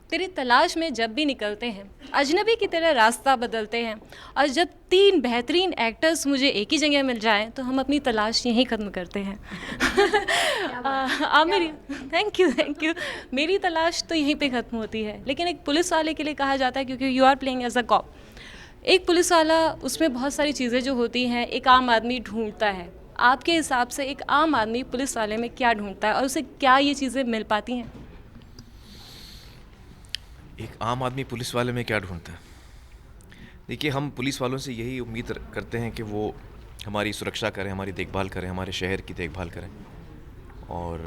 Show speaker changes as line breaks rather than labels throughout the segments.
तेरी तलाश में जब भी निकलते हैं, अजनबी की तरह रास्ता बदलते हैं, और जब 3 बेहतरीन एक्टर्स मुझे एक ही जगह मिल जाएं तो हम अपनी तलाश यहीं ख़त्म करते हैं। आप मेरी थैंक यू। मेरी तलाश तो यहीं पे ख़त्म होती है, लेकिन एक पुलिस वाले के लिए कहा जाता है, क्योंकि you are playing as a cop. एक पुलिस वाला, उसमें बहुत सारी चीज़ें जो होती हैं एक आम आदमी ढूंढता है। आपके हिसाब से एक आम आदमी पुलिस वाले में क्या ढूंढता है, और उसे क्या ये चीज़ें मिल पाती हैं?
एक आम आदमी पुलिस वाले में क्या ढूंढता है? देखिए, हम पुलिस वालों से यही उम्मीद करते हैं कि वो हमारी सुरक्षा करें, हमारी देखभाल करें, हमारे शहर की देखभाल करें और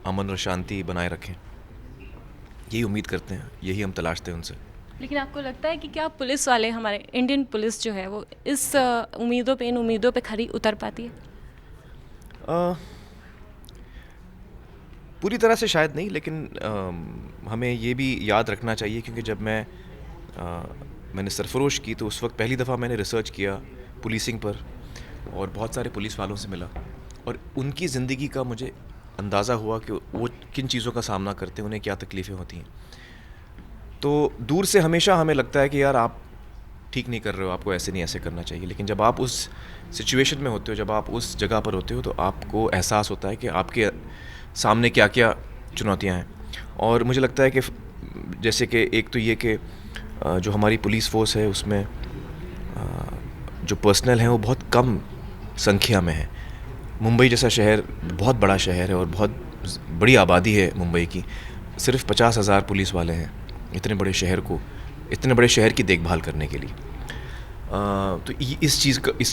अमन और शांति बनाए रखें। यही उम्मीद करते हैं, यही हम तलाशते हैं उनसे।
लेकिन आपको लगता है कि क्या पुलिस वाले, हमारे इंडियन पुलिस जो है, वो इस उम्मीदों पे, इन उम्मीदों पे खरी उतर पाती है?
अ, पूरी तरह से शायद नहीं, लेकिन हमें ये भी याद रखना चाहिए, क्योंकि जब मैंने सरफरोश की तो उस वक्त पहली दफ़ा मैंने रिसर्च किया पुलिसिंग पर और बहुत सारे पुलिस वालों से मिला और उनकी ज़िंदगी का मुझे अंदाज़ा हुआ कि वो किन चीज़ों का सामना करते हैं, उन्हें क्या तकलीफ़ें होती हैं। तो दूर से हमेशा हमें लगता है कि यार आप ठीक नहीं कर रहे हो, आपको ऐसे नहीं, ऐसे करना चाहिए। लेकिन जब आप उस सिचुएशन में होते हो, जब आप उस जगह पर होते हो, तो आपको एहसास होता है कि आपके सामने क्या क्या चुनौतियाँ हैं। और मुझे लगता है कि जैसे कि एक तो ये कि जो हमारी पुलिस फोर्स है उसमें जो पर्सनल हैं वो बहुत कम संख्या में है। मुंबई जैसा शहर बहुत बड़ा शहर है और बहुत बड़ी आबादी है मुंबई की, सिर्फ 50,000 पुलिस वाले हैं इतने बड़े शहर की देखभाल करने के लिए। तो इस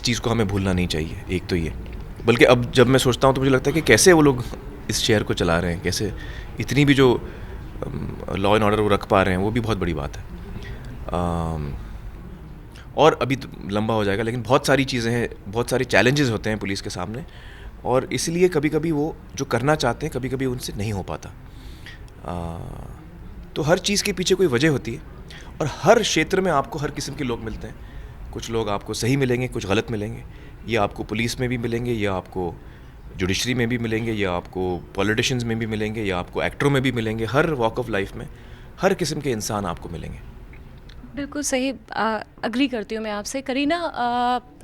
चीज़ को हमें भूलना नहीं चाहिए। एक तो ये, बल्कि अब जब मैं सोचता हूँ तो मुझे लगता है कि कैसे वो लोग इस शहर को चला रहे हैं, कैसे इतनी भी जो लॉ एंड ऑर्डर वो रख पा रहे हैं, वो भी बहुत बड़ी बात है। और अभी तो लंबा हो जाएगा, लेकिन बहुत सारी चीज़ें हैं, बहुत सारे चैलेंजेस होते हैं पुलिस के सामने, और इसलिए कभी कभी वो जो करना चाहते हैं कभी कभी उनसे नहीं हो पाता। तो हर चीज़ के पीछे कोई वजह होती है, और हर क्षेत्र में आपको हर किस्म के लोग मिलते हैं। कुछ लोग आपको सही मिलेंगे, कुछ गलत मिलेंगे। ये आपको पुलिस में भी मिलेंगे, या आपको जुडिशरी में भी मिलेंगे, या आपको पॉलिटिशियंस में भी मिलेंगे, या आपको एक्टरों में भी मिलेंगे। हर वॉक ऑफ लाइफ में हर किस्म के इंसान आपको मिलेंगे।
बिल्कुल सही, अग्री करती हूँ मैं आपसे। करीना,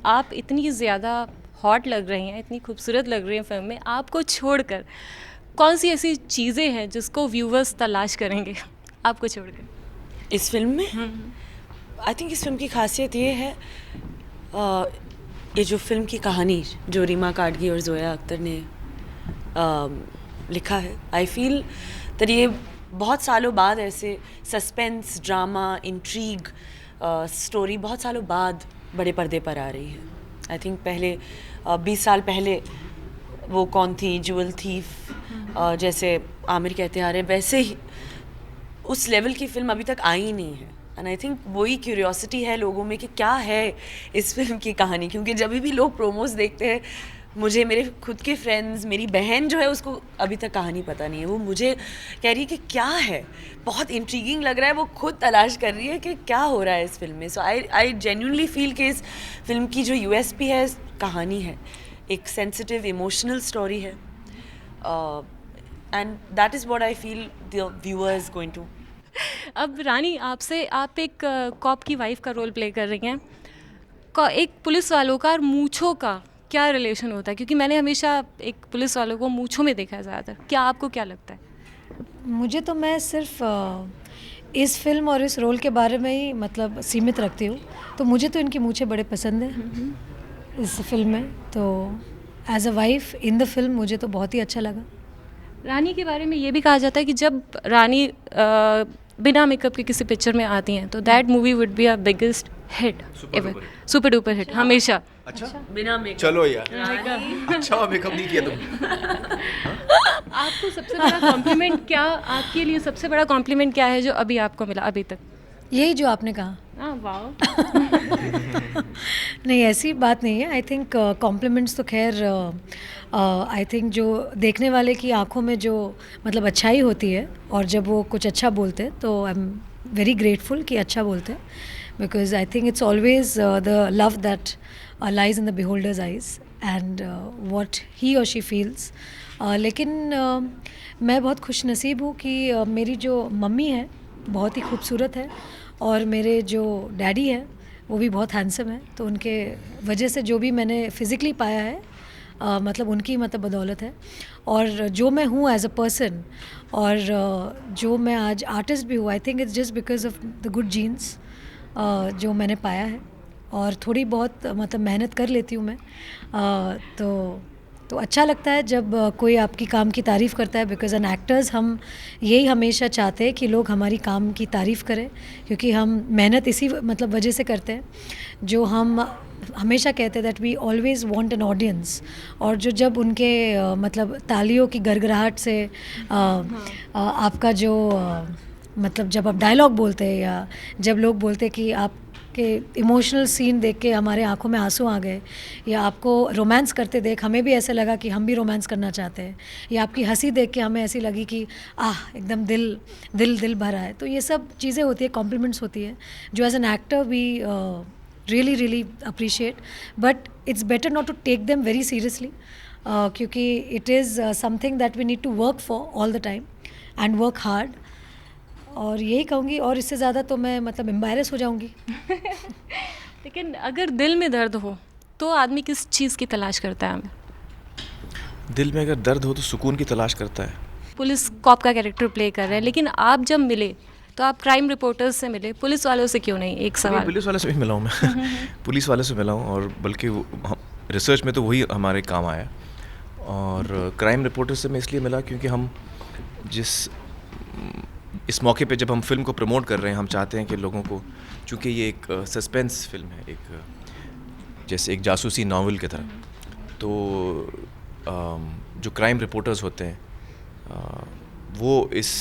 आप इतनी ज़्यादा हॉट लग रही हैं, इतनी खूबसूरत लग रही हैं फिल्म में। आपको छोड़कर कौन सी ऐसी चीज़ें हैं जिसको व्यूवर्स तलाश करेंगे आपको छोड़कर?
इस फिल्म में आई थिंक इस फिल्म की खासियत ये है, ये जो फिल्म की कहानी जो रीमा काडगी और जोया अख्तर ने लिखा है, आई फील दैट ये बहुत सालों बाद ऐसे सस्पेंस, ड्रामा, इंट्रीग स्टोरी बहुत सालों बाद बड़े पर्दे पर आ रही है। आई थिंक पहले 20 साल पहले वो कौन थी, ज्वेल थीफ, जैसे आमिर कहते आ रहे हैं, वैसे ही उस लेवल की फिल्म अभी तक आई ही नहीं है। एंड आई थिंक वही क्यूरियोसिटी है लोगों में कि क्या है इस फिल्म की कहानी, क्योंकि जब भी लोग प्रोमोज देखते हैं, मुझे मेरे खुद के फ्रेंड्स, मेरी बहन जो है उसको अभी तक कहानी पता नहीं है। वो मुझे कह रही है कि क्या है, बहुत इंट्रीगिंग लग रहा है, वो खुद तलाश कर रही है कि क्या हो रहा है इस फिल्म में। सो आई जेन्युइनली फील कि इस फिल्म की जो यूएसपी है कहानी है, एक सेंसिटिव इमोशनल स्टोरी है, and that is what I feel the viewer is going to.
अब रानी, आपसे, आप एक कॉप की वाइफ का रोल प्ले कर रही हैं। एक पुलिस वालों का और मूंछों का क्या रिलेशन होता है? क्योंकि मैंने हमेशा एक पुलिस वालों को मूंछों में देखा है ज़्यादातर। क्या आपको क्या लगता है?
मुझे तो, मैं सिर्फ इस फिल्म और इस रोल के बारे में ही मतलब सीमित रखती हूँ, तो मुझे तो इनकी मूंछें बड़े पसंद हैं इस फिल्म में। तो as a wife in the film मुझे तो बहुत ही अच्छा लगा।
रानी के बारे में ये भी कहा जाता है कि जब रानी बिना मेकअप के किसी पिक्चर में आती हैं तो that movie would be a biggest hit ever, super duper hit हमेशा।
अच्छा,
बिना मेकअप।
चलो यार, अच्छा मेकअप नहीं किया तुम।
आपको सबसे बड़ा कॉम्प्लीमेंट क्या, आपके लिए सबसे बड़ा कॉम्प्लीमेंट क्या है जो अभी आपको मिला अभी तक?
यही जो आपने कहा।
वाह।
नहीं, ऐसी बात नहीं है। आई थिंक कॉम्प्लीमेंट्स तो खैर आई थिंक जो देखने वाले की आंखों में जो मतलब अच्छाई होती है, और जब वो कुछ अच्छा बोलते हैं तो आई एम वेरी ग्रेटफुल कि अच्छा बोलते हैं, because I think it's always the love that lies in the beholder's eyes and what he or she feels. लेकिन मैं बहुत खुश नसीब हूँ कि मेरी जो मम्मी है बहुत ही खूबसूरत है, और मेरे जो डैडी है वो भी बहुत हैंडसम है, तो उनके वजह से जो भी मैंने फिज़िकली पाया है मतलब उनकी मतलब बदौलत है, और जो मैं हूँ एज अ पर्सन, और जो मैं आज आर्टिस्ट भी हूँ, I think it's just because of the good genes जो मैंने पाया है, और थोड़ी बहुत मतलब मेहनत कर लेती हूँ मैं, तो अच्छा लगता है जब कोई आपकी काम की तारीफ़ करता है, बिकॉज एन एक्टर्स हम यही हमेशा चाहते हैं कि लोग हमारी काम की तारीफ़ करें, क्योंकि हम मेहनत इसी मतलब वजह से करते हैं, जो हम हमेशा कहते हैं that we always want an audience, और जो जब उनके मतलब तालियों की गड़गड़ाहट से आपका जो मतलब जब आप डायलॉग बोलते हैं, या जब लोग बोलते हैं कि आप कि इमोशनल सीन देख के हमारे आंखों में आंसू आ गए, या आपको रोमांस करते देख हमें भी ऐसा लगा कि हम भी रोमांस करना चाहते हैं, या आपकी हंसी देख के हमें ऐसी लगी कि एकदम दिल भरा है, तो ये सब चीज़ें होती है, कॉम्प्लीमेंट्स होती है, जो as an actor we really appreciate, but it's better not to take them very seriously, क्योंकि it is something that we need to work for all the time and work hard, और यही कहूँगी, और इससे ज़्यादा तो मैं मतलब एम्बैरेस हो जाऊँगी।
लेकिन अगर दिल में दर्द हो तो आदमी किस चीज़ की तलाश करता है? हमें
दिल में अगर दर्द हो तो सुकून की तलाश करता है।
पुलिस कॉप का कैरेक्टर प्ले कर रहे हैं, लेकिन आप जब मिले तो आप क्राइम रिपोर्टर्स से मिले, पुलिस वालों से क्यों नहीं? एक सवाल।
पुलिस वाले से भी मिला हूँ मैं पुलिस वाले से मिला हूँ, और बल्कि रिसर्च में तो वही हमारे काम आया, और क्राइम रिपोर्टर से मैं इसलिए मिला क्योंकि हम इस मौके पे जब हम फिल्म को प्रमोट कर रहे हैं, हम चाहते हैं कि लोगों को, चूँकि ये एक सस्पेंस फिल्म है, एक जैसे एक जासूसी नावल की तरह, तो जो क्राइम रिपोर्टर्स होते हैं वो इस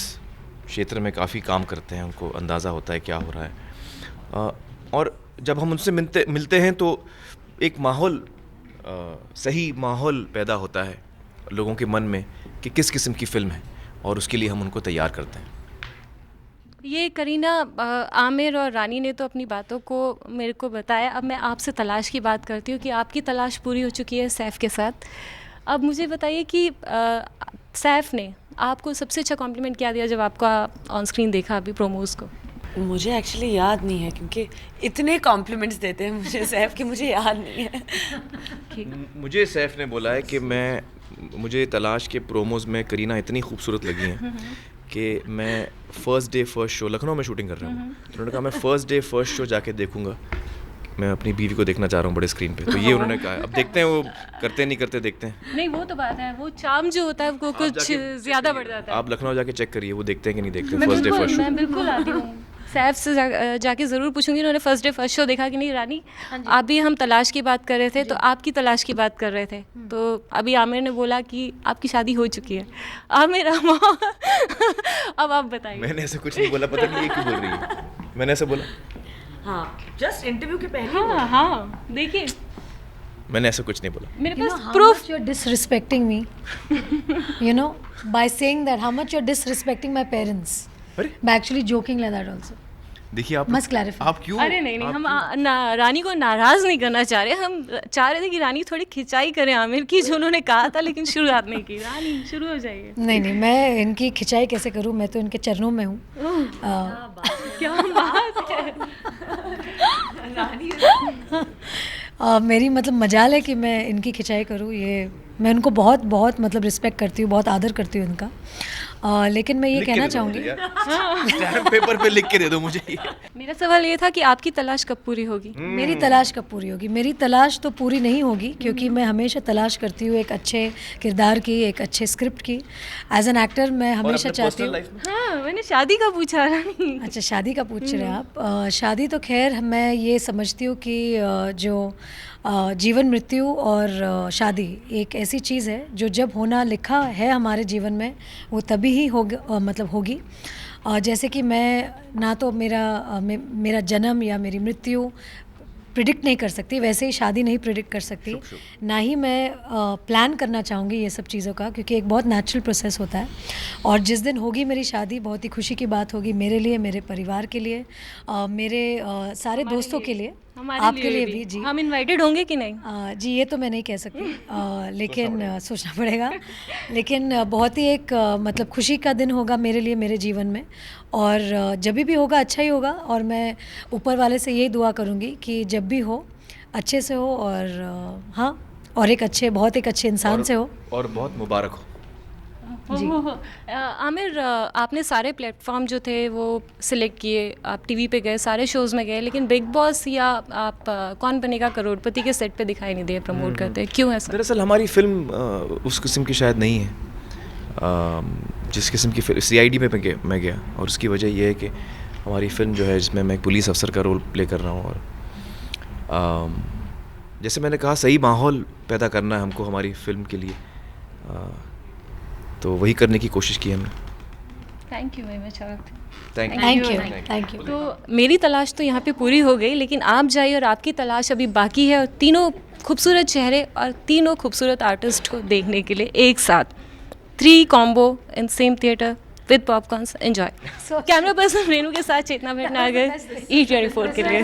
क्षेत्र में काफ़ी काम करते हैं, उनको अंदाज़ा होता है क्या हो रहा है, और जब हम उनसे मिलते हैं तो एक माहौल, सही माहौल पैदा होता है लोगों के मन में कि किस किस्म की फ़िल्म है, और उसके लिए हम उनको तैयार करते हैं।
ये करीना, आमिर और रानी ने तो अपनी बातों को मेरे को बताया, अब मैं आपसे तलाश की बात करती हूँ कि आपकी तलाश पूरी हो चुकी है सैफ के साथ। अब मुझे बताइए कि सैफ ने आपको सबसे अच्छा कॉम्प्लीमेंट क्या दिया जब आपका ऑन स्क्रीन देखा अभी प्रोमोज को?
मुझे एक्चुअली याद नहीं है, क्योंकि इतने कॉम्प्लीमेंट्स देते हैं मुझे सैफ कि मुझे याद नहीं है।
मुझे सैफ ने बोला है कि मुझे तलाश के प्रोमोज में करीना इतनी खूबसूरत लगी हैं कि मैं first day first show, Lucknow में शूटिंग कर रहा हूँ, तो उन्होंने कहा मैं फर्स्ट डे फर्स्ट शो जाके देखूंगा, मैं अपनी बीवी को देखना चाह रहा हूँ बड़े स्क्रीन पे, तो ये उन्होंने कहा। अब देखते हैं वो करते नहीं करते, देखते हैं।
नहीं, वो तो बात है, वो चार्म जो होता है वो कुछ ज़्यादा बढ़ जाता है।
आप लखनऊ जाके चेक करिए, वो देखते हैं कि नहीं देखते फर्स्ट डे फर्स्ट शो।
मैं बिल्कुल आती हूँ, सैफ से जाके ज़रूर पूछूंगी उन्होंने फर्स्ट डे फर्स्ट शो देखा कि नहीं। रानी, आप भी हम तलाश की बात कर रहे थे, तो आपकी तलाश की बात कर रहे थे, तो अभी आमिर ने बोला कि आपकी शादी हो चुकी है। आमिर अब आप बताइए।
मैंने ऐसा कुछ नहीं बोला, पता नहीं ये क्यों बोल रही है, मैंने ऐसा बोला?
हाँ, जस्ट इंटरव्यू के पहले।
हाँ, देखिए
मैंने ऐसा कुछ नहीं बोला।
मेरे
You know
pass
how
proof.
much you're disrespecting me, you know, by saying that how much you're disrespecting my parents.
अरे
By actually joking like that also.
देखिए आप
Must clarify.
आप क्यों?
अरे नहीं, हम रानी को नाराज़ नहीं करना चाह रहे, हम चाह रहे थे कि रानी थोड़ी खिंचाई करें आमिर की, जो उन्होंने कहा था, लेकिन शुरुआत नहीं की। रानी शुरू हो जाइए।
नहीं, मैं इनकी खिंचाई कैसे करूँ, मैं तो इनके चरणों में हूँ।
क्या बात है।
मेरी मतलब मजाल है कि मैं इनकी खिंचाई करूँ, ये मैं उनको बहुत बहुत मतलब रिस्पेक्ट करती हूँ, बहुत आदर करती हूँ इनका। लेकिन मैं ये कहना चाहूँगी,
स्टैम्प पेपर पे लिख के दे दो मुझे।
मेरा सवाल ये था कि आपकी तलाश कब पूरी होगी?
मेरी तलाश कब पूरी होगी? मेरी तलाश तो पूरी नहीं होगी, क्योंकि मैं हमेशा तलाश करती हूँ एक अच्छे किरदार की, एक अच्छे स्क्रिप्ट की। एज एन एक्टर मैं हमेशा चाहती हूँ।
हाँ, मैंने शादी का पूछा रानी।
अच्छा, शादी का पूछ रहे हैं आप? शादी तो खैर मैं ये समझती हूँ कि जो जीवन मृत्यु और शादी एक ऐसी चीज़ है जो जब होना लिखा है हमारे जीवन में, वो तभी ही मतलब होगी। जैसे कि मैं ना तो मेरा जन्म या मेरी मृत्यु प्रिडिक्ट नहीं कर सकती, वैसे ही शादी नहीं प्रिडिक्ट कर सकती, ना ही मैं प्लान करना चाहूँगी ये सब चीज़ों का, क्योंकि एक बहुत नेचुरल प्रोसेस होता है। और जिस दिन होगी मेरी शादी, बहुत ही खुशी की बात होगी मेरे लिए, मेरे परिवार के लिए, मेरे सारे दोस्तों के लिए,
हमारे
आपके लिए
भी
भी जी।
हम इनवाइटेड होंगे कि नहीं?
जी ये तो मैं नहीं कह सकती, लेकिन सोचना पड़ेगा। लेकिन बहुत ही एक मतलब खुशी का दिन होगा मेरे लिए, मेरे जीवन में। और जब भी होगा अच्छा ही होगा, और मैं ऊपर वाले से यही दुआ करूँगी कि जब भी हो अच्छे से हो, और हाँ, और एक अच्छे, बहुत एक अच्छे इंसान से हो।
और बहुत मुबारक हो।
जी।
आमिर, आपने सारे प्लेटफॉर्म जो थे वो सिलेक्ट किए, आप टीवी पे गए, सारे शोज़ में गए, लेकिन बिग बॉस या आप कौन बनेगा करोड़पति के सेट पे दिखाई नहीं दिए प्रमोट करते, क्यों ऐसा?
दरअसल हमारी फिल्म उस किस्म की शायद नहीं है, जिस किस्म की फिल्म CID में मैं गया, और उसकी वजह यह है कि हमारी फिल्म जो है जिसमें मैं एक पुलिस अफसर का रोल प्ले कर रहा हूँ, और जैसे मैंने कहा सही माहौल पैदा करना है हमको हमारी फिल्म के लिए, तो वही करने की कोशिश की हमने।
Thank you very much.
Thank
thank you.
तो मेरी तलाश तो यहाँ पे पूरी हो गई, लेकिन आप जाइए और आपकी तलाश अभी बाकी है, और तीनों खूबसूरत चेहरे और तीनों खूबसूरत आर्टिस्ट को देखने के लिए एक साथ 3 combo in same theatre with popcorns. Enjoy. Camera person Renu के साथ चेतना भटनागर, E24 के लिए।